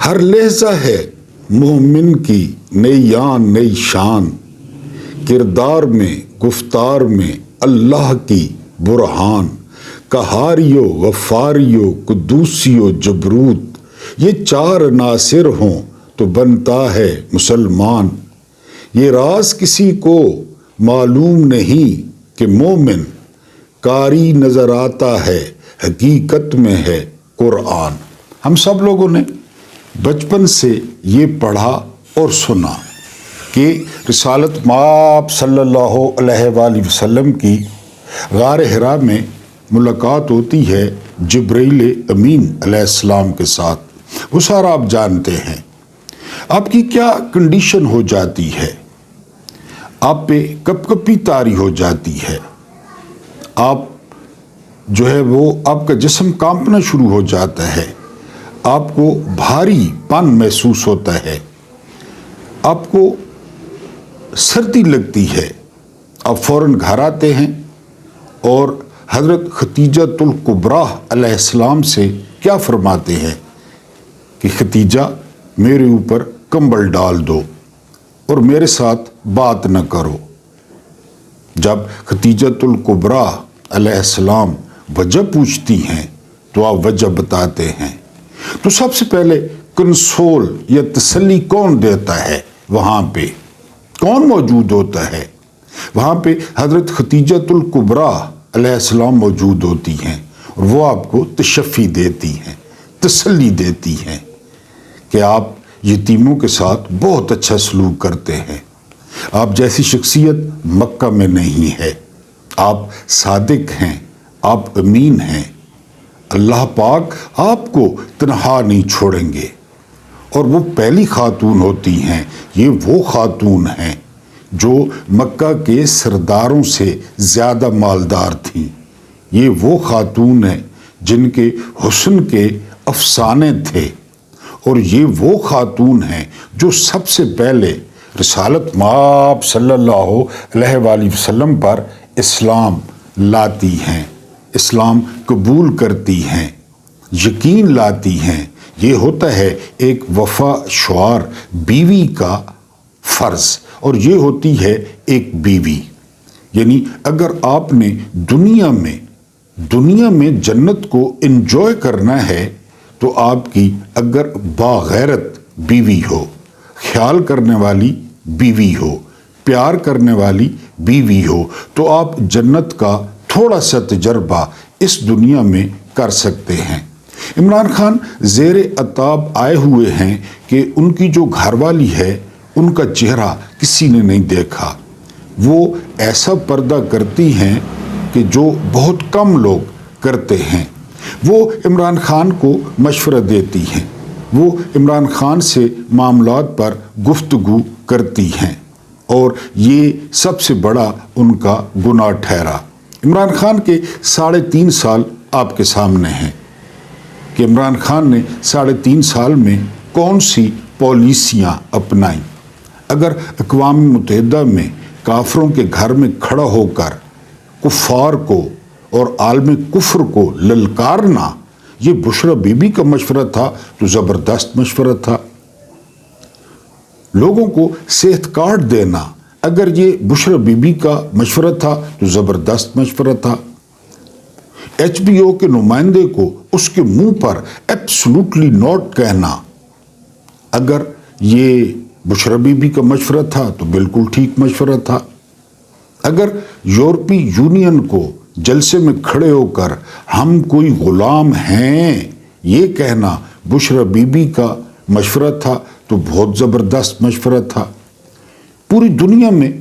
ہر لہجہ ہے مومن کی نئی آن نئی شان، کردار میں گفتار میں اللہ کی برہان، قہاریو غفاریو قدوسیو جبروت، یہ چار عناصر ہوں تو بنتا ہے مسلمان۔ یہ راز کسی کو معلوم نہیں کہ مومن قاری نظر آتا ہے، حقیقت میں ہے قرآن۔ ہم سب لوگوں نے بچپن سے یہ پڑھا اور سنا کہ رسالت مآب صلی اللہ علیہ وآلہ وسلم کی غار حرا میں ملاقات ہوتی ہے جبرائیل امین علیہ السلام کے ساتھ۔ وہ سارا آپ جانتے ہیں۔ آپ کی کیا کنڈیشن ہو جاتی ہے، آپ پہ کپ کپی طاری ہو جاتی ہے، آپ جو ہے وہ آپ کا جسم کانپنا شروع ہو جاتا ہے، آپ کو بھاری پن محسوس ہوتا ہے، آپ کو سردی لگتی ہے، آپ فوراً گھر آتے ہیں اور حضرت خدیجۃ الکبریٰ علیہ السلام سے کیا فرماتے ہیں کہ خدیجہ میرے اوپر کمبل ڈال دو اور میرے ساتھ بات نہ کرو۔ جب خدیجۃ الکبریٰ علیہ السلام وجہ پوچھتی ہیں تو آپ وجہ بتاتے ہیں، تو سب سے پہلے کنسول یا تسلی کون دیتا ہے؟ وہاں پہ کون موجود ہوتا ہے؟ وہاں پہ حضرت خدیجۃ الکبریٰ علیہ السلام موجود ہوتی ہیں اور وہ آپ کو تشفی دیتی ہیں، تسلی دیتی ہیں کہ آپ یتیموں کے ساتھ بہت اچھا سلوک کرتے ہیں، آپ جیسی شخصیت مکہ میں نہیں ہے، آپ صادق ہیں، آپ امین ہیں، اللہ پاک آپ کو تنہا نہیں چھوڑیں گے۔ اور وہ پہلی خاتون ہوتی ہیں، یہ وہ خاتون ہیں جو مکہ کے سرداروں سے زیادہ مالدار تھیں، یہ وہ خاتون ہیں جن کے حسن کے افسانے تھے، اور یہ وہ خاتون ہیں جو سب سے پہلے رسالت مآب صلی اللہ علیہ وآلہ وسلم پر اسلام لاتی ہیں، اسلام قبول کرتی ہیں، یقین لاتی ہیں۔ یہ ہوتا ہے ایک وفا شعار بیوی کا فرض، اور یہ ہوتی ہے ایک بیوی۔ یعنی اگر آپ نے دنیا میں جنت کو انجوائے کرنا ہے تو آپ کی اگر باغیرت بیوی ہو، خیال کرنے والی بیوی ہو، پیار کرنے والی بیوی ہو، تو آپ جنت کا تھوڑا سا تجربہ اس دنیا میں کر سکتے ہیں۔ عمران خان زیر عتاب آئے ہوئے ہیں کہ ان کی جو گھر والی ہے ان کا چہرہ کسی نے نہیں دیکھا، وہ ایسا پردہ کرتی ہیں کہ جو بہت کم لوگ کرتے ہیں۔ وہ عمران خان کو مشورہ دیتی ہیں، وہ عمران خان سے معاملات پر گفتگو کرتی ہیں، اور یہ سب سے بڑا ان کا گناہ ٹھہرا۔ عمران خان کے 3.5 سال آپ کے سامنے ہیں کہ عمران خان نے 3.5 سال میں کون سی پالیسیاں اپنائیں۔ اگر اقوام متحدہ میں کافروں کے گھر میں کھڑا ہو کر کفار کو اور عالم کفر کو للکارنا یہ بشرا بی بی کا مشورہ تھا تو زبردست مشورہ تھا۔ لوگوں کو صحت کارڈ دینا اگر یہ بشرا بی بی کا مشورہ تھا تو زبردست مشورہ تھا۔ HBO کے نمائندے کو اس کے منہ پر ایبسلوٹلی نوٹ کہنا اگر یہ بشرا بی بی کا مشورہ تھا تو بالکل ٹھیک مشورہ تھا۔ اگر یورپی یونین کو جلسے میں کھڑے ہو کر ہم کوئی غلام ہیں یہ کہنا بشرا بی بی کا مشورہ تھا تو بہت زبردست مشورہ تھا۔ پوری دنیا میں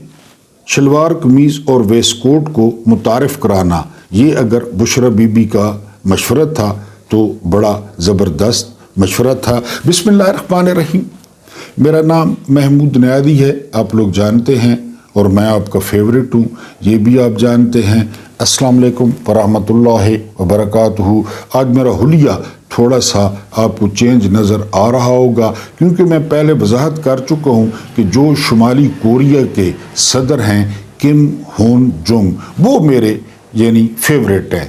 شلوار قمیض اور ویسٹ کوٹ کو متعارف کرانا یہ اگر بشرا بی بی کا مشورہ تھا تو بڑا زبردست مشورہ تھا۔ بسم اللہ الرحمن الرحیم۔ میرا نام محمود نیادی ہے، آپ لوگ جانتے ہیں، اور میں آپ کا فیوریٹ ہوں، یہ بھی آپ جانتے ہیں۔ السلام علیکم ورحمۃ اللہ وبرکاتہ۔ آج میرا حلیہ تھوڑا سا آپ کو چینج نظر آ رہا ہوگا کیونکہ میں پہلے وضاحت کر چکا ہوں کہ جو شمالی کوریا کے صدر ہیں کم ہون جونگ، وہ میرے فیوریٹ ہیں،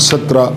17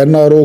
NRO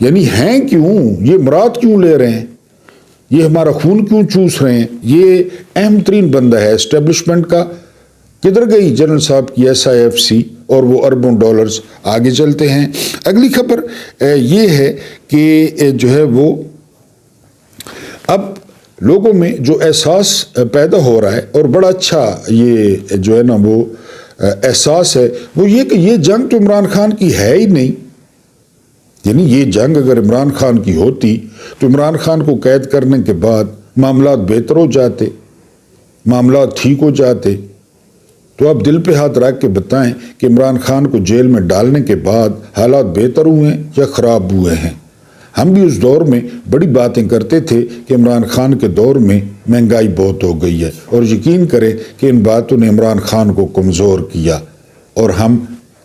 یعنی ہیں کیوں، یہ مراد کیوں لے رہے ہیں، یہ ہمارا خون کیوں چوس رہے ہیں؟ یہ اہم ترین بندہ ہے اسٹیبلشمنٹ کا۔ کدھر گئی جنرل صاحب کی SIFC اور وہ اربوں ڈالرز؟ آگے چلتے ہیں۔ اگلی خبر یہ ہے کہ جو ہے وہ اب لوگوں میں جو احساس پیدا ہو رہا ہے، اور بڑا اچھا یہ جو ہے نا وہ احساس ہے، وہ یہ کہ یہ جنگ تو عمران خان کی ہے ہی نہیں۔ یعنی یہ جنگ اگر عمران خان کی ہوتی تو عمران خان کو قید کرنے کے بعد معاملات بہتر ہو جاتے، معاملات ٹھیک ہو جاتے۔ تو آپ دل پہ ہاتھ رکھ کے بتائیں کہ عمران خان کو جیل میں ڈالنے کے بعد حالات بہتر ہوئے ہیں یا خراب ہوئے ہیں؟ ہم بھی اس دور میں بڑی باتیں کرتے تھے کہ عمران خان کے دور میں مہنگائی بہت ہو گئی ہے، اور یقین کریں کہ ان باتوں نے عمران خان کو کمزور کیا اور ہم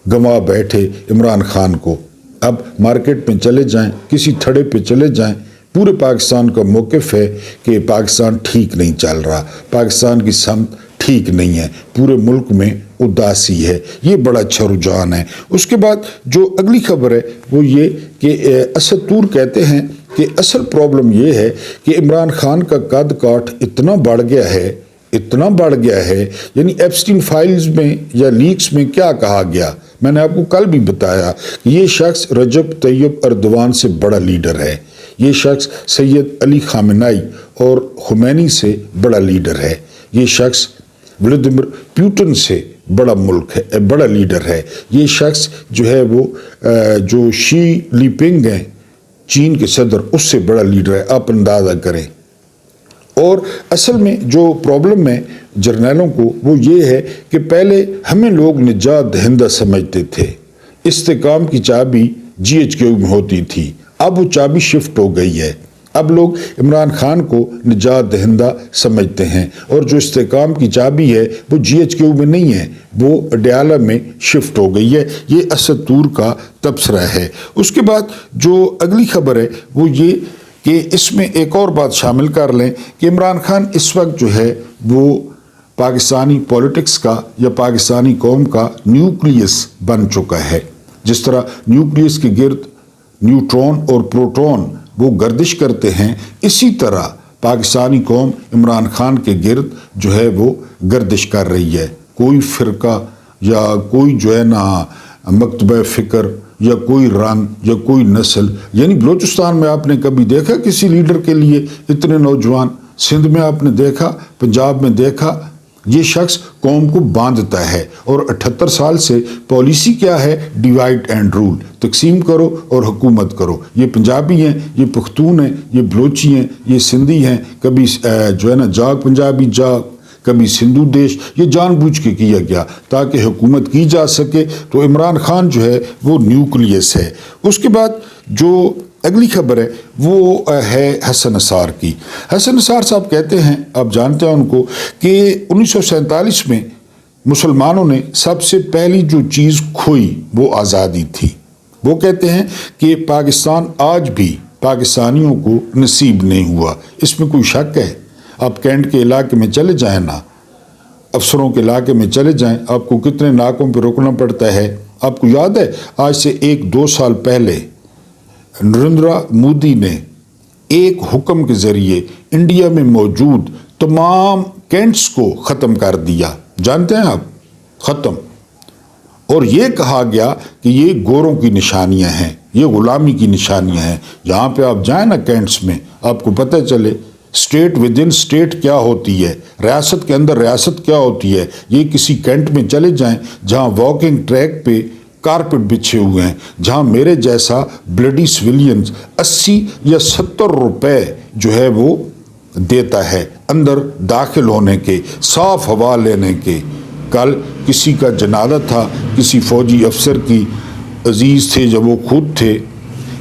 گنوا بیٹھے عمران خان کو۔ اب مارکیٹ میں چلے جائیں، کسی تھڑے پہ چلے جائیں، پورے پاکستان کا موقف ہے کہ پاکستان ٹھیک نہیں چل رہا، پاکستان کی سمت ٹھیک نہیں ہے، پورے ملک میں اداسی ہے۔ یہ بڑا اچھا رجحان ہے۔ اس کے بعد جو اگلی خبر ہے وہ یہ کہ اسد طور کہتے ہیں کہ اصل پرابلم یہ ہے کہ عمران خان کا قد کاٹ اتنا بڑھ گیا ہے، یعنی ایپسٹین فائلز میں یا لیکس میں کیا کہا گیا، میں نے آپ کو کل بھی بتایا کہ یہ شخص رجب طیب اردوان سے بڑا لیڈر ہے، یہ شخص سید علی خامنائی اور خمینی سے بڑا لیڈر ہے، یہ شخص ولادیمیر پیوٹن سے بڑا لیڈر ہے، یہ شخص جو ہے وہ جو شی لی پنگ ہیں چین کے صدر، اس سے بڑا لیڈر ہے۔ آپ اندازہ کریں۔ اور اصل میں جو پرابلم ہے جرنیلوں کو وہ یہ ہے کہ پہلے ہمیں لوگ نجات دہندہ سمجھتے تھے، استحکام کی چابی GHQ میں ہوتی تھی، اب وہ چابی شفٹ ہو گئی ہے، اب لوگ عمران خان کو نجات دہندہ سمجھتے ہیں، اور جو استحکام کی چابی ہے وہ GHQ میں نہیں ہے، وہ اڈیالہ میں شفٹ ہو گئی ہے۔ یہ اسد طور کا تبصرہ ہے۔ اس کے بعد جو اگلی خبر ہے وہ یہ کہ اس میں ایک اور بات شامل کر لیں کہ عمران خان اس وقت جو ہے وہ پاکستانی پولیٹکس کا یا پاکستانی قوم کا نیوکلیس بن چکا ہے۔ جس طرح نیوکلیس کے گرد نیوٹرون اور پروٹون وہ گردش کرتے ہیں، اسی طرح پاکستانی قوم عمران خان کے گرد جو ہے وہ گردش کر رہی ہے۔ کوئی فرقہ یا کوئی جو ہے نا مکتبہ فکر یا کوئی رنگ یا کوئی نسل، یعنی بلوچستان میں آپ نے کبھی دیکھا کسی لیڈر کے لیے اتنے نوجوان؟ سندھ میں آپ نے دیکھا، پنجاب میں دیکھا؟ یہ شخص قوم کو باندھتا ہے، اور 78 سال سے پالیسی کیا ہے؟ ڈیوائڈ اینڈ رول، تقسیم کرو اور حکومت کرو۔ یہ پنجابی ہیں، یہ پختون ہیں، یہ بلوچی ہیں، یہ سندھی ہیں، کبھی جو ہے نا جاگ پنجابی جاگ، کبھی سندھو دیش، یہ جان بوجھ کے کیا گیا تاکہ حکومت کی جا سکے۔ تو عمران خان جو ہے وہ نیوکلیس ہے۔ اس کے بعد جو اگلی خبر ہے وہ ہے حسن نثار کی۔ حسن نثار صاحب کہتے ہیں، آپ جانتے ہیں ان کو، کہ 1947 میں مسلمانوں نے سب سے پہلی جو چیز کھوئی وہ آزادی تھی۔ وہ کہتے ہیں کہ پاکستان آج بھی پاکستانیوں کو نصیب نہیں ہوا، اس میں کوئی شک ہے؟ آپ کینٹ کے علاقے میں چلے جائیں نا، افسروں کے علاقے میں چلے جائیں، آپ کو کتنے ناکوں پہ رکنا پڑتا ہے۔ آپ کو یاد ہے آج سے 1-2 سال پہلے نریندرا مودی نے ایک حکم کے ذریعے انڈیا میں موجود تمام کینٹس کو ختم کر دیا، جانتے ہیں آپ؟ ختم۔ اور یہ کہا گیا کہ یہ گوروں کی نشانیاں ہیں، یہ غلامی کی نشانیاں ہیں۔ جہاں پہ آپ جائیں نا کینٹس میں، آپ کو پتہ چلے اسٹیٹ ود ان اسٹیٹ کیا ہوتی ہے، ریاست کے اندر ریاست کیا ہوتی ہے۔ یہ کسی کینٹ میں چلے جائیں جہاں واکنگ ٹریک پہ کارپٹ بچھے ہوئے ہیں، جہاں میرے جیسا بلڈی سویلینز 80 یا 70 روپے جو ہے وہ دیتا ہے اندر داخل ہونے کے، صاف ہوا لینے کے۔ کل کسی کا جنازہ تھا، کسی فوجی افسر کی عزیز تھے جب وہ خود تھے،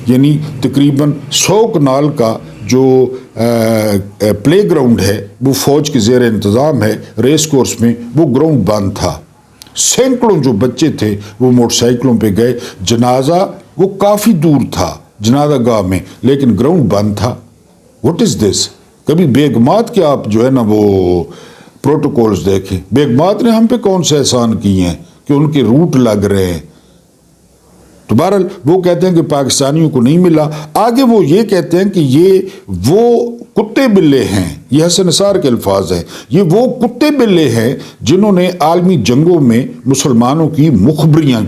یعنی تقریباً 100 کنال کا جو پلے گراؤنڈ ہے وہ فوج کے زیر انتظام ہے، ریس کورس میں وہ گراؤنڈ بند تھا، سینکڑوں جو بچے تھے وہ موٹر سائیکلوں پہ گئے، جنازہ وہ کافی دور تھا جنازہ گاہ میں، لیکن گراؤنڈ بند تھا۔ واٹ از دس؟ کبھی بیگمات کے آپ جو ہے نا وہ پروٹوکولز دیکھیں، بیگمات نے ہم پہ کون سے احسان کیے ہیں کہ ان کے روٹ لگ رہے ہیں؟ تو بہرحال وہ کہتے ہیں کہ پاکستانیوں کو نہیں ملا. آگے وہ یہ کہتے ہیں کہ یہ وہ کتے بلے ہیں، یہ حسن نثار کے الفاظ ہیں، یہ وہ کتے بلے ہیں جنہوں نے عالمی جنگوں میں مسلمانوں کی مخبریاں.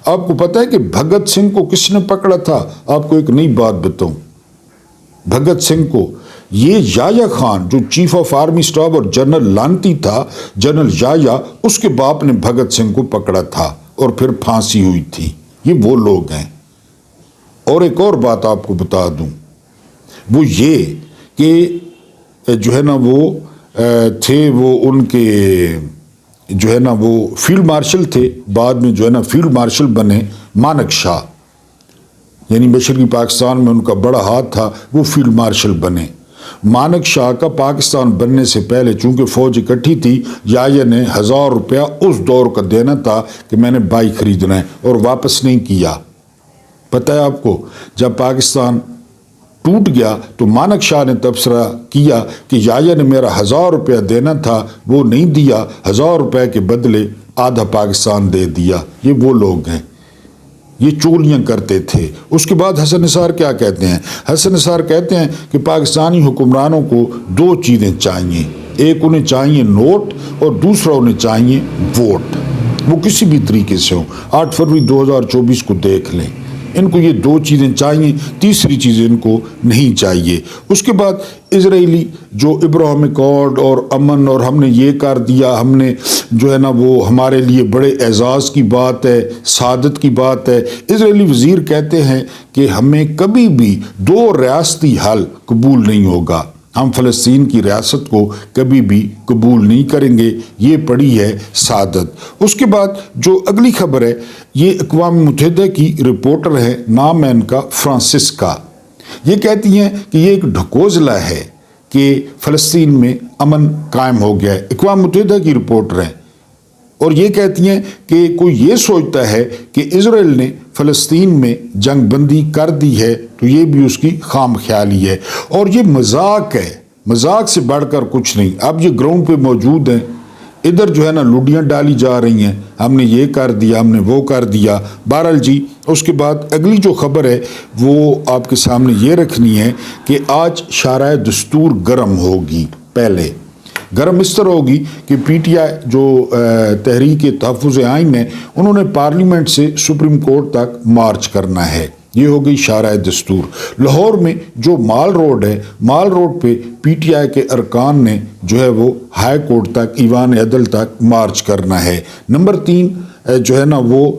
آپ کو پتہ ہے کہ بھگت سنگھ کو کس نے پکڑا تھا؟ آپ کو ایک نئی بات بتاؤں. بھگت سنگھ کو یہ یایا خان جو چیف آف آرمی اسٹاف اور جنرل لانتی تھا، جنرل یایا، اس کے باپ نے بھگت سنگھ کو پکڑا تھا اور پھر پھانسی ہوئی تھی. یہ وہ لوگ ہیں. اور ایک اور بات آپ کو بتا دوں، وہ یہ کہ جو ہے نا وہ تھے، وہ ان کے جو ہے نا وہ فیلڈ مارشل تھے، بعد میں جو ہے نا فیلڈ مارشل بنے مانک شاہ، یعنی مشرقی پاکستان میں ان کا بڑا ہاتھ تھا، وہ فیلڈ مارشل بنے. مانک شاہ کا پاکستان بننے سے پہلے چونکہ فوج اکٹھی تھی، یایا نے 1000 روپیہ اس دور کا دینا تھا کہ میں نے بائک خریدنا ہے، اور واپس نہیں کیا. پتہ ہے آپ کو، جب پاکستان ٹوٹ گیا تو مانک شاہ نے تبصرہ کیا کہ یایا نے میرا 1000 روپیہ دینا تھا، وہ نہیں دیا، 1000 روپے کے بدلے آدھا پاکستان دے دیا. یہ وہ لوگ ہیں، یہ چولیاں کرتے تھے. اس کے بعد حسن نثار کیا کہتے ہیں؟ حسن نثار کہتے ہیں کہ پاکستانی حکمرانوں کو 2 چیزیں چاہیے، ایک انہیں چاہیے نوٹ اور دوسرا انہیں چاہیے ووٹ، وہ کسی بھی طریقے سے ہو. 8 فروری 2024 کو دیکھ لیں، ان کو یہ 2 چیزیں چاہیے، تیسری چیزیں ان کو نہیں چاہیے. اس کے بعد اسرائیلی جو ابراہیم ایکارڈ اور امن اور ہم نے یہ کر دیا، ہم نے جو ہے نا وہ ہمارے لیے بڑے اعزاز کی بات ہے، سعادت کی بات ہے. اسرائیلی وزیر کہتے ہیں کہ ہمیں کبھی بھی 2 ریاستی حل قبول نہیں ہوگا، ہم فلسطین کی ریاست کو کبھی بھی قبول نہیں کریں گے. یہ پڑی ہے سعادت. اس کے بعد جو اگلی خبر ہے، یہ اقوام متحدہ کی رپورٹر ہے، نام ہے ان کا فرانسسکا. یہ کہتی ہیں کہ یہ ایک ڈھکوزلہ ہے کہ فلسطین میں امن قائم ہو گیا ہے. اقوام متحدہ کی رپورٹر ہیں اور یہ کہتی ہیں کہ کوئی یہ سوچتا ہے کہ اسرائیل نے فلسطین میں جنگ بندی کر دی ہے تو یہ بھی اس کی خام خیالی ہے اور یہ مذاق ہے، مذاق سے بڑھ کر کچھ نہیں. اب یہ گراؤنڈ پہ موجود ہیں، ادھر جو ہے نا لوڈیاں ڈالی جا رہی ہیں، ہم نے یہ کر دیا، ہم نے وہ کر دیا. بہرحال جی، اس کے بعد اگلی جو خبر ہے وہ آپ کے سامنے یہ رکھنی ہے کہ آج شارع دستور گرم ہوگی. پہلے گرم اس طرح ہوگی کہ پی ٹی آئی جو تحریک تحفظ آئین ہے، انہوں نے پارلیمنٹ سے سپریم کورٹ تک مارچ کرنا ہے. یہ ہو گئی شارع دستور. لاہور میں جو مال روڈ ہے، مال روڈ پہ پی ٹی آئی کے ارکان نے جو ہے وہ ہائی کورٹ تک، ایوان عدل تک مارچ کرنا ہے. نمبر 3 جو ہے نا وہ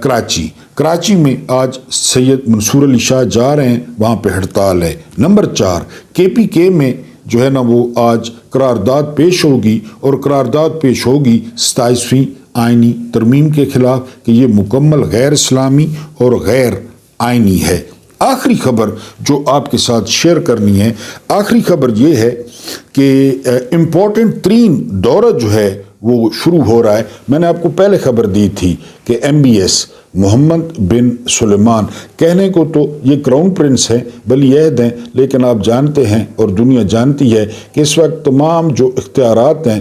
کراچی میں آج سید منصور علی شاہ جا رہے ہیں، وہاں پہ ہڑتال ہے. نمبر 4 KPK میں جو ہے نا وہ آج قرارداد پیش ہوگی اور قرارداد پیش ہوگی 27ویں آئینی ترمیم کے خلاف کہ یہ مکمل غیر اسلامی اور غیر آئینی ہے. آخری خبر جو آپ کے ساتھ شیئر کرنی ہے، آخری خبر یہ ہے کہ امپورٹنٹ ترین دورہ جو ہے وہ شروع ہو رہا ہے. میں نے آپ کو پہلے خبر دی تھی کہ MBS محمد بن سلیمان، کہنے کو تو یہ کراؤن پرنس ہیں، ولی عہد ہیں، لیکن آپ جانتے ہیں اور دنیا جانتی ہے کہ اس وقت تمام جو اختیارات ہیں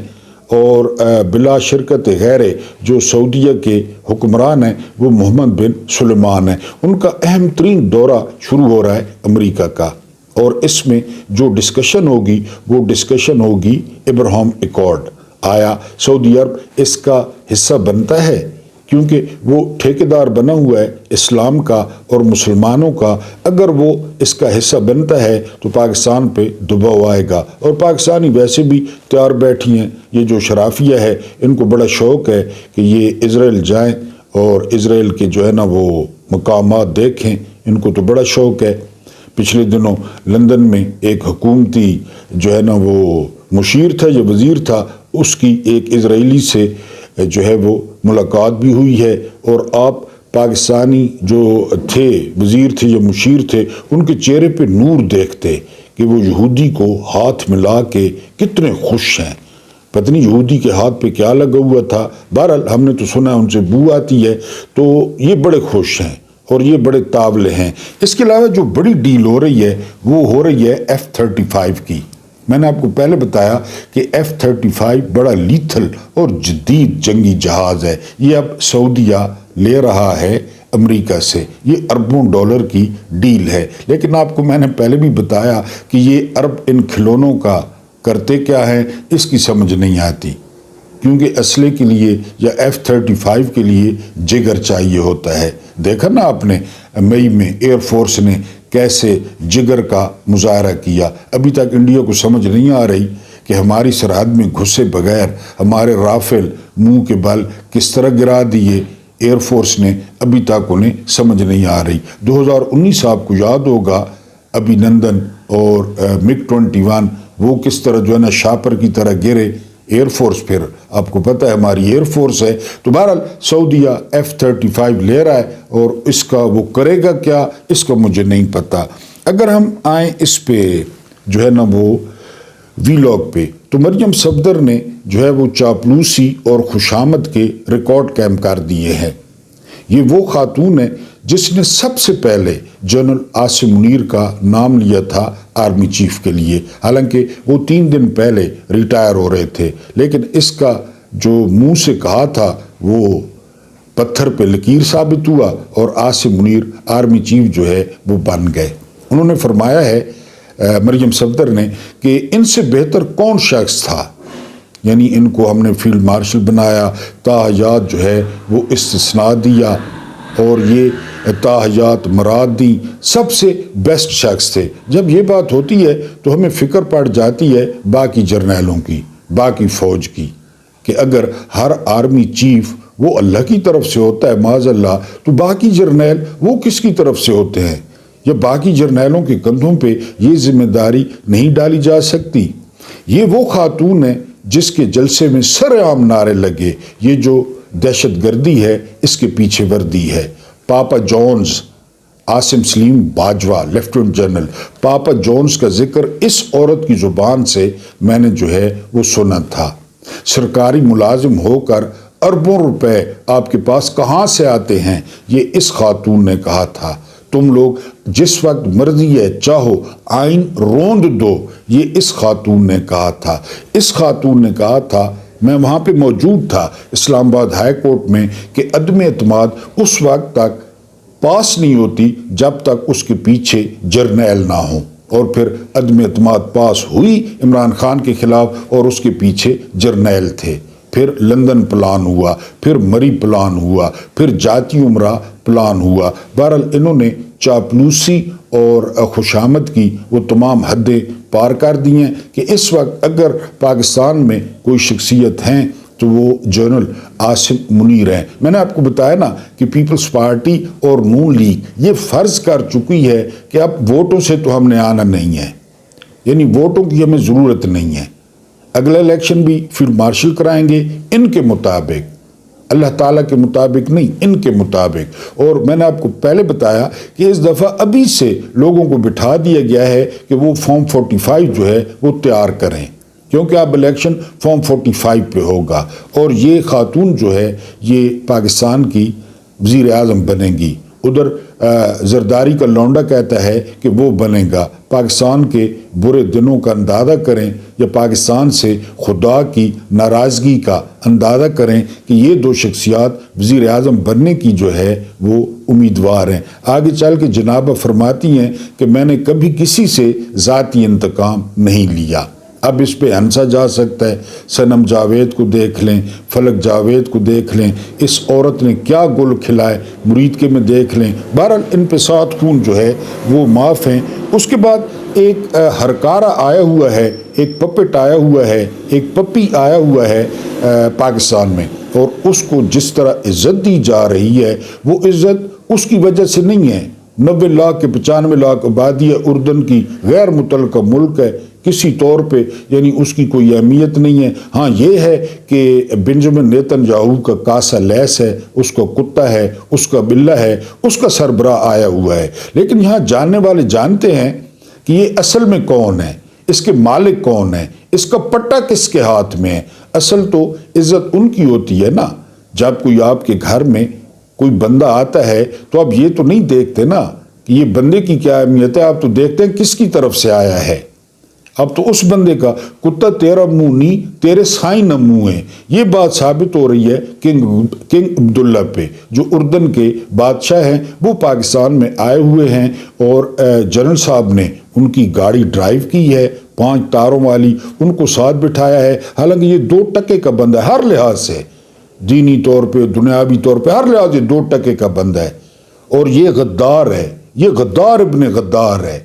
اور بلا شرکت غیر جو سعودیہ کے حکمران ہیں وہ محمد بن سلیمان ہیں. ان کا اہم ترین دورہ شروع ہو رہا ہے امریکہ کا، اور اس میں جو ڈسکشن ہوگی وہ ڈسکشن ہوگی ابراہیم ایکارڈ. آیا سعودی عرب اس کا حصہ بنتا ہے؟ کیونکہ وہ ٹھیکیدار بنا ہوا ہے اسلام کا اور مسلمانوں کا. اگر وہ اس کا حصہ بنتا ہے تو پاکستان پہ دباؤ آئے گا، اور پاکستانی ویسے بھی تیار بیٹھی ہیں. یہ جو شرافیہ ہے ان کو بڑا شوق ہے کہ یہ اسرائیل جائیں اور اسرائیل کے جو ہے نا وہ مقامات دیکھیں، ان کو تو بڑا شوق ہے. پچھلے دنوں لندن میں ایک حکومتی جو ہے نا وہ مشیر تھا یا وزیر تھا، اس کی ایک اسرائیلی سے جو ہے وہ ملاقات بھی ہوئی ہے. اور آپ پاکستانی جو تھے وزیر تھے یا مشیر تھے، ان کے چہرے پہ نور دیکھتے کہ وہ یہودی کو ہاتھ ملا کے کتنے خوش ہیں. پتہ نہیں یہودی کے ہاتھ پہ کیا لگا ہوا تھا، بہرحال ہم نے تو سنا ان سے بو آتی ہے، تو یہ بڑے خوش ہیں اور یہ بڑے تاولے ہیں. اس کے علاوہ جو بڑی ڈیل ہو رہی ہے وہ ہو رہی ہے F-35 کی. میں نے آپ کو پہلے بتایا کہ F-35 بڑا لیتھل اور جدید جنگی جہاز ہے. یہ اب سعودیہ لے رہا ہے امریکہ سے. یہ اربوں ڈالر کی ڈیل ہے. لیکن آپ کو میں نے پہلے بھی بتایا کہ یہ عرب ان کھلونوں کا کرتے کیا ہیں اس کی سمجھ نہیں آتی، کیونکہ اسلحے کے لیے یا F-35 کے لیے جگر چاہیے ہوتا ہے. دیکھا نا آپ نے مئی میں ایئر فورس نے کیسے جگر کا مظاہرہ کیا. ابھی تک انڈیا کو سمجھ نہیں آ رہی کہ ہماری سرحد میں گھسے بغیر ہمارے رافیل منہ کے بل کس طرح گرا دیے. ایئر فورس نے ابھی تک انہیں سمجھ نہیں آ رہی. 2019 آپ کو یاد ہوگا ابھی نندن اور MiG-21 وہ کس طرح جو ہے نا شاپر کی طرح گرے. ایئر فورس پھر آپ کو پتہ ہے ہماری ایئر فورس ہے. تو بہرحال سعودیہ F-35 لے رہا ہے اور اس کا وہ کرے گا کیا اس کا مجھے نہیں پتہ. اگر ہم آئیں اس پہ جو ہے نا وہ ویلاگ پہ، تو مریم صفدر نے جو ہے وہ چاپلوسی اور خوشامد کے ریکارڈ قائم کر دیے ہیں. یہ وہ خاتون ہے جس نے سب سے پہلے جنرل عاصم منیر کا نام لیا تھا آرمی چیف کے لیے، حالانکہ وہ 3 دن پہلے ریٹائر ہو رہے تھے. لیکن اس کا جو منہ سے کہا تھا وہ پتھر پہ لکیر ثابت ہوا اور عاصم منیر آرمی چیف جو ہے وہ بن گئے. انہوں نے فرمایا ہے مریم صفدر نے کہ ان سے بہتر کون شخص تھا، یعنی ان کو ہم نے فیلڈ مارشل بنایا، تاحیات جو ہے وہ استثناء دیا اور یہ تاحیات مراد دی، سب سے بیسٹ شخص تھے. جب یہ بات ہوتی ہے تو ہمیں فکر پڑ جاتی ہے باقی جرنیلوں کی، باقی فوج کی، کہ اگر ہر آرمی چیف وہ اللہ کی طرف سے ہوتا ہے معاذ اللہ، تو باقی جرنیل وہ کس کی طرف سے ہوتے ہیں؟ یا باقی جرنیلوں کے کندھوں پہ یہ ذمہ داری نہیں ڈالی جا سکتی؟ یہ وہ خاتون ہے جس کے جلسے میں سر عام نعرے لگے یہ جو دہشت گردی ہے اس کے پیچھے وردی ہے. پاپا Jones, Asim Saleem Bajwa lieutenant general, پاپا جونز کا ذکر اس عورت کی زبان سے میں نے جو ہے وہ سنا تھا. سرکاری ملازم ہو کر اربوں روپے آپ کے پاس کہاں سے آتے ہیں، یہ اس خاتون نے کہا تھا. تم لوگ جس وقت مرضی ہے چاہو آئین روند دو، یہ اس خاتون نے کہا تھا. اس خاتون نے کہا تھا، میں وہاں پہ موجود تھا اسلام آباد ہائی کورٹ میں، کہ عدم اعتماد اس وقت تک پاس نہیں ہوتی جب تک اس کے پیچھے جرنیل نہ ہوں. اور پھر عدم اعتماد پاس ہوئی عمران خان کے خلاف اور اس کے پیچھے جرنیل تھے. پھر لندن پلان ہوا، پھر مری پلان ہوا، پھر جاتی عمرہ پلان ہوا. بہرحال انہوں نے چاپلوسی اور خوشامد کی وہ تمام حدیں پار کر دی ہیں کہ اس وقت اگر پاکستان میں کوئی شخصیت ہیں تو وہ جنرل عاصم منیر ہیں. میں نے آپ کو بتایا نا کہ پیپلز پارٹی اور نون لیگ یہ فرض کر چکی ہے کہ اب ووٹوں سے تو ہم نے آنا نہیں ہے، یعنی ووٹوں کی ہمیں ضرورت نہیں ہے. اگلا الیکشن بھی فیلڈ مارشل کرائیں گے ان کے مطابق، اللہ تعالیٰ کے مطابق نہیں، ان کے مطابق. اور میں نے آپ کو پہلے بتایا کہ اس دفعہ ابھی سے لوگوں کو بٹھا دیا گیا ہے کہ وہ فارم 45 جو ہے وہ تیار کریں، کیونکہ اب الیکشن فارم 45 پہ ہوگا. اور یہ خاتون جو ہے یہ پاکستان کی وزیر اعظم بنے گی. ادھر زرداری کا لونڈا کہتا ہے کہ وہ بنے گا. پاکستان کے برے دنوں کا اندازہ کریں یا پاکستان سے خدا کی ناراضگی کا اندازہ کریں کہ یہ 2 شخصیات وزیر اعظم بننے کی جو ہے وہ امیدوار ہیں. آگے چل کے جناب فرماتی ہیں کہ میں نے کبھی کسی سے ذاتی انتقام نہیں لیا. اب اس پہ ہنسا جا سکتا ہے. صنم جاوید کو دیکھ لیں، فلک جاوید کو دیکھ لیں، اس عورت نے کیا گل کھلائے، مرید کے میں دیکھ لیں. بہرحال ان پہ 7 خون جو ہے وہ معاف ہیں. اس کے بعد ایک ہرکارا آیا ہوا ہے، ایک پپٹ آیا ہوا ہے، ایک پپی آیا ہوا ہے پاکستان میں، اور اس کو جس طرح عزت دی جا رہی ہے وہ عزت اس کی وجہ سے نہیں ہے. 90 لاکھ کے 95 لاکھ آبادی ہے اردن کی، غیر متعلقہ ملک ہے، کسی طور پہ یعنی اس کی کوئی اہمیت نہیں ہے. ہاں یہ ہے کہ بنجمن نیتن یاہو کا کاسا لیس ہے، اس کا کتا ہے، اس کا بلہ ہے، اس کا سربراہ آیا ہوا ہے. لیکن یہاں جاننے والے جانتے ہیں کہ یہ اصل میں کون ہے، اس کے مالک کون ہے، اس کا پٹا کس کے ہاتھ میں ہے. اصل تو عزت ان کی ہوتی ہے نا. جب کوئی آپ کے گھر میں کوئی بندہ آتا ہے تو آپ یہ تو نہیں دیکھتے نا کہ یہ بندے کی کیا اہمیت ہے، آپ تو دیکھتے ہیں کس کی طرف سے آیا ہے. اب تو اس بندے کا کتا تیرا منہ نہیں تیرے سائیں نہ منہ ہے، یہ بات ثابت ہو رہی ہے کنگ عبداللہ پہ، جو اردن کے بادشاہ ہیں، وہ پاکستان میں آئے ہوئے ہیں اور جنرل صاحب نے ان کی گاڑی ڈرائیو کی ہے 5 تاروں والی، ان کو ساتھ بٹھایا ہے، حالانکہ یہ 2 ٹکے کا بندہ ہے ہر لحاظ سے، دینی طور پہ دنیاوی طور پہ ہر لحاظ سے 2 ٹکے کا بندہ ہے، اور یہ غدار ہے، یہ غدار ابن غدار ہے،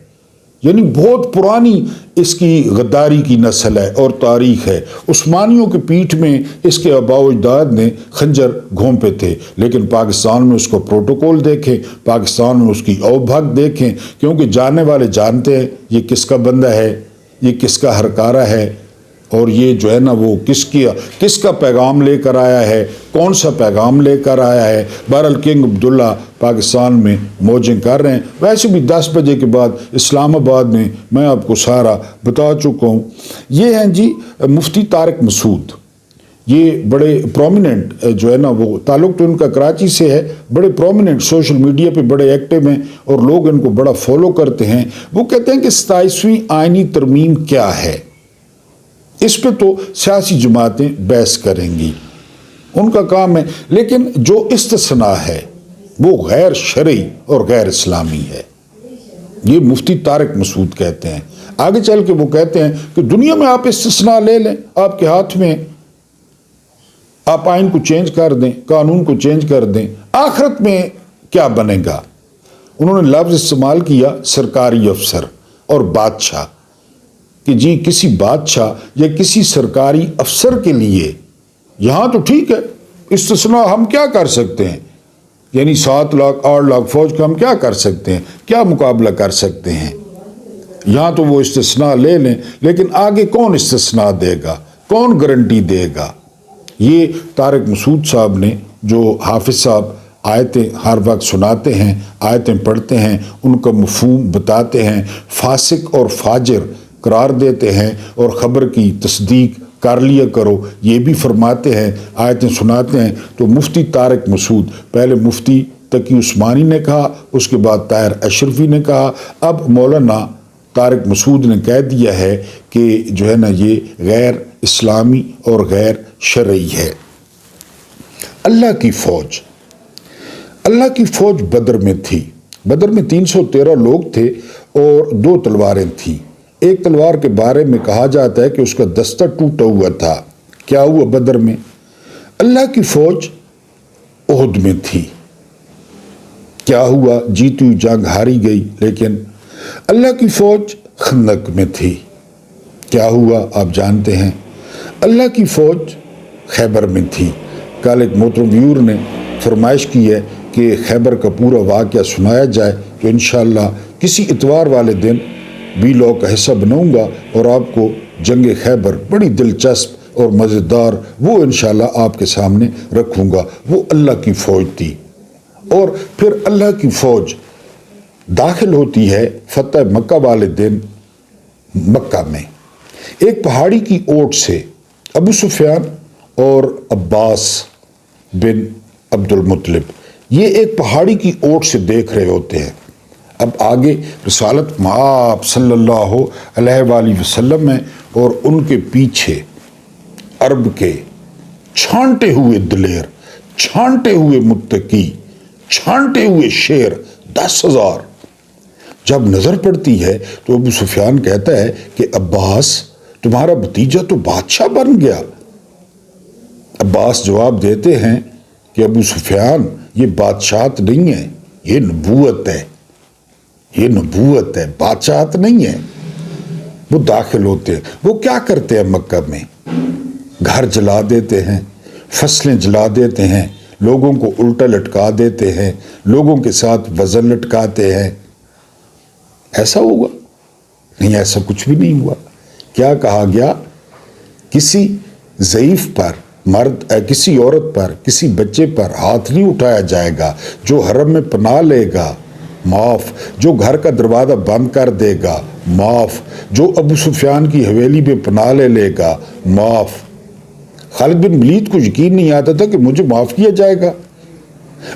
یعنی بہت پرانی اس کی غداری کی نسل ہے اور تاریخ ہے۔ عثمانیوں کے پیٹھ میں اس کے آباء و اجداد نے خنجر گھونپے تھے، لیکن پاکستان میں اس کو پروٹوکول دیکھیں، پاکستان میں اس کی او بھگ دیکھیں، کیونکہ جاننے والے جانتے ہیں یہ کس کا بندہ ہے، یہ کس کا ہرکارہ ہے، اور یہ جو ہے نا وہ کس کا پیغام لے کر آیا ہے، کون سا پیغام لے کر آیا ہے۔ بہرحال کنگ عبداللہ پاکستان میں موجیں کر رہے ہیں، ویسے بھی 10 بجے کے بعد اسلام آباد میں میں آپ کو سارا بتا چکا ہوں۔ یہ ہیں جی مفتی طارق مسعود، یہ بڑے پرومیننٹ جو ہے نا وہ تعلق تو ان کا کراچی سے ہے، بڑے پرومیننٹ سوشل میڈیا پہ بڑے ایکٹیو ہیں اور لوگ ان کو بڑا فالو کرتے ہیں۔ وہ کہتے ہیں کہ 27ویں آئینی ترمیم کیا ہے، اس پہ تو سیاسی جماعتیں بحث کریں گی، ان کا کام ہے، لیکن جو استثناء ہے وہ غیر شرعی اور غیر اسلامی ہے، یہ مفتی طارق مسعود کہتے ہیں۔ آگے چل کے وہ کہتے ہیں کہ دنیا میں آپ استثناء لے لیں، آپ کے ہاتھ میں، آپ آئین کو چینج کر دیں، قانون کو چینج کر دیں، آخرت میں کیا بنے گا؟ انہوں نے لفظ استعمال کیا سرکاری افسر اور بادشاہ، کہ جی کسی بادشاہ یا کسی سرکاری افسر کے لیے یہاں تو ٹھیک ہے، استثناء ہم کیا کر سکتے ہیں، یعنی 7 لاکھ 8 لاکھ فوج کا ہم کیا کر سکتے ہیں، کیا مقابلہ کر سکتے ہیں، یہاں تو وہ استثناء لے لیں، لیکن آگے کون استثناء دے گا، کون گارنٹی دے گا؟ یہ طارق مسعود صاحب نے، جو حافظ صاحب آیتیں ہر وقت سناتے ہیں، آیتیں پڑھتے ہیں، ان کا مفہوم بتاتے ہیں، فاسق اور فاجر قرار دیتے ہیں اور خبر کی تصدیق کر لیا کرو، یہ بھی فرماتے ہیں، آیتیں سناتے ہیں۔ تو مفتی طارق مسعود، پہلے مفتی تقی عثمانی نے کہا، اس کے بعد طاہر اشرفی نے کہا، اب مولانا طارق مسعود نے کہہ دیا ہے کہ جو ہے نا یہ غیر اسلامی اور غیر شرعی ہے۔ اللہ کی فوج بدر میں تھی، بدر میں 313 لوگ تھے اور 2 تلواریں تھیں۔ ایک تلوار کے بارے میں کہا جاتا ہے کہ اس کا دستہ ٹوٹا ہوا تھا۔ کیا ہوا بدر میں؟ اللہ کی فوج احد میں تھی، کیا ہوا؟ جیتی ہوئی جنگ ہاری گئی، لیکن اللہ کی فوج خندق میں تھی، کیا ہوا؟ آپ جانتے ہیں۔ اللہ کی فوج خیبر میں تھی۔ کل ایک محترم ویور نے فرمائش کی ہے کہ خیبر کا پورا واقعہ سنایا جائے، تو انشاءاللہ کسی اتوار والے دن ویلاگ کا حصہ بناؤں گا اور آپ کو جنگ خیبر بڑی دلچسپ اور مزیدار وہ انشاءاللہ آپ کے سامنے رکھوں گا۔ وہ اللہ کی فوج تھی، اور پھر اللہ کی فوج داخل ہوتی ہے فتح مکہ والے دن مکہ میں۔ ایک پہاڑی کی اوٹ سے ابو سفیان اور عباس بن عبد المطلب یہ ایک پہاڑی کی اوٹ سے دیکھ رہے ہوتے ہیں۔ اب آگے رسالت مآب صلی اللہ علیہ وآلہ وسلم ہے، اور ان کے پیچھے عرب کے چھانٹے ہوئے دلیر، چھانٹے ہوئے متقی، چھانٹے ہوئے شیر 10,000۔ جب نظر پڑتی ہے تو ابو سفیان کہتا ہے کہ عباس تمہارا بھتیجا تو بادشاہ بن گیا۔ عباس جواب دیتے ہیں کہ ابو سفیان یہ بادشاہت نہیں ہے، یہ نبوت ہے، یہ نبوت ہے، بادشاہت نہیں ہے۔ وہ داخل ہوتے ہیں، وہ کیا کرتے ہیں مکہ میں؟ گھر جلا دیتے ہیں، فصلیں جلا دیتے ہیں، لوگوں کو الٹا لٹکا دیتے ہیں، لوگوں کے ساتھ وزن لٹکاتے ہیں۔ ایسا ہوا؟ نہیں، ایسا کچھ بھی نہیں ہوا۔ کیا کہا گیا؟ کسی ضعیف پر کسی عورت پر، کسی بچے پر ہاتھ نہیں اٹھایا جائے گا۔ جو حرم میں پناہ لے گا معاف، جو گھر کا دروازہ بند کر دے گا معاف، جو ابو سفیان کی حویلی میں پناہ لے گا معاف۔ خالد بن ولید کو یقین نہیں آتا تھا کہ مجھے معاف کیا جائے گا۔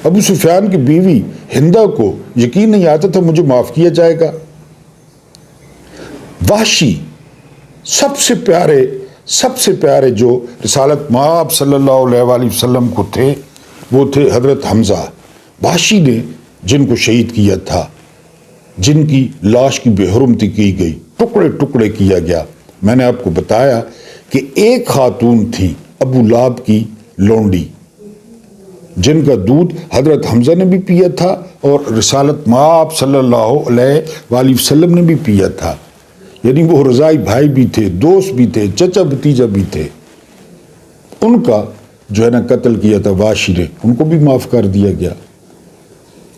ابو سفیان کی بیوی ہندہ کو یقین نہیں آتا تھا مجھے معاف کیا جائے گا۔ وحشی سب سے پیارے جو رسالت مآب صلی اللہ علیہ وآلہ وسلم کو تھے وہ تھے حضرت حمزہ. وحشی نے جن کو شہید کیا تھا، جن کی لاش کی بے حرمتی کی گئی، ٹکڑے ٹکڑے کیا گیا. میں نے آپ کو بتایا کہ ایک خاتون تھی ابو لہب کی لونڈی، جن کا دودھ حضرت حمزہ نے بھی پیا تھا اور رسالت مآب صلی اللہ علیہ وآلہ وسلم نے بھی پیا تھا. یعنی وہ رضائی بھائی بھی تھے، دوست بھی تھے، چچا بھتیجا بھی تھے. ان کا جو ہے نا قتل کیا تھا وحشی نے، ان کو بھی معاف کر دیا گیا.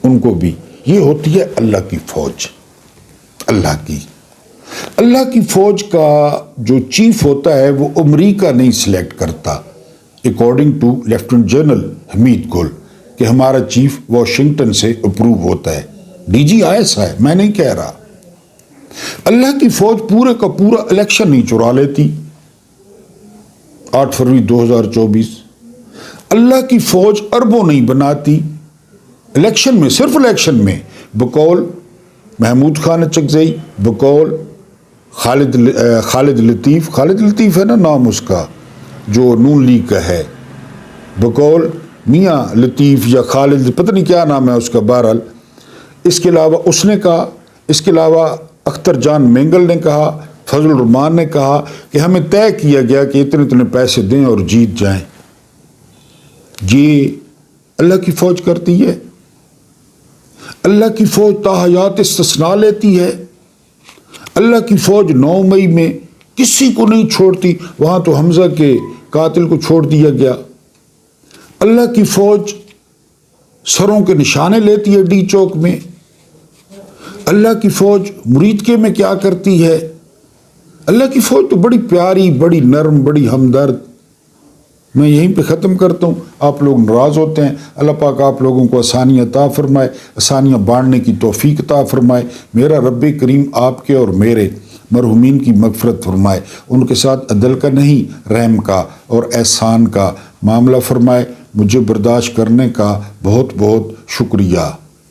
ان کو بھی. یہ ہوتی ہے اللہ کی فوج. اللہ کی فوج کا جو چیف ہوتا ہے وہ امریکہ نہیں سلیکٹ کرتا، اکارڈنگ ٹو لیفٹیننٹ جنرل حمید گل، کہ ہمارا چیف واشنگٹن سے اپروو ہوتا ہے. ڈی جی IS ہے، میں نہیں کہہ رہا. اللہ کی فوج پورے کا پورا الیکشن نہیں چرا لیتی. 8 فروری 2024 اللہ کی فوج اربوں نہیں بناتی. الیکشن میں، صرف الیکشن میں، بقول محمود خان چکزئی، بقول خالد لطیف ہے نا نام اس کا جو نون لیگ کا ہے، بقول میاں لطیف یا خالد، پتہ نہیں کیا نام ہے اس کا. بہرحال اس کے علاوہ اس نے کہا، اس کے علاوہ اختر جان مینگل نے کہا، فضل الرحمان نے کہا کہ ہمیں طے کیا گیا کہ اتنے پیسے دیں اور جیت جائیں. یہ اللہ کی فوج کرتی ہے. اللہ کی فوج تاحیات استثناء لیتی ہے. اللہ کی فوج 9 مئی میں کسی کو نہیں چھوڑتی. وہاں تو حمزہ کے قاتل کو چھوڑ دیا گیا. اللہ کی فوج سروں کے نشانے لیتی ہے ڈی چوک میں. اللہ کی فوج مریدکے میں کیا کرتی ہے. اللہ کی فوج تو بڑی پیاری، بڑی نرم، بڑی ہمدرد. میں یہیں پہ ختم کرتا ہوں. آپ لوگ ناراض ہوتے ہیں. اللہ پاک آپ لوگوں کو آسانیاں عطا فرمائے، آسانیاں بانٹنے کی توفیق عطا فرمائے. میرا رب کریم آپ کے اور میرے مرحومین کی مغفرت فرمائے. ان کے ساتھ عدل کا نہیں، رحم کا اور احسان کا معاملہ فرمائے. مجھے برداشت کرنے کا بہت بہت شکریہ.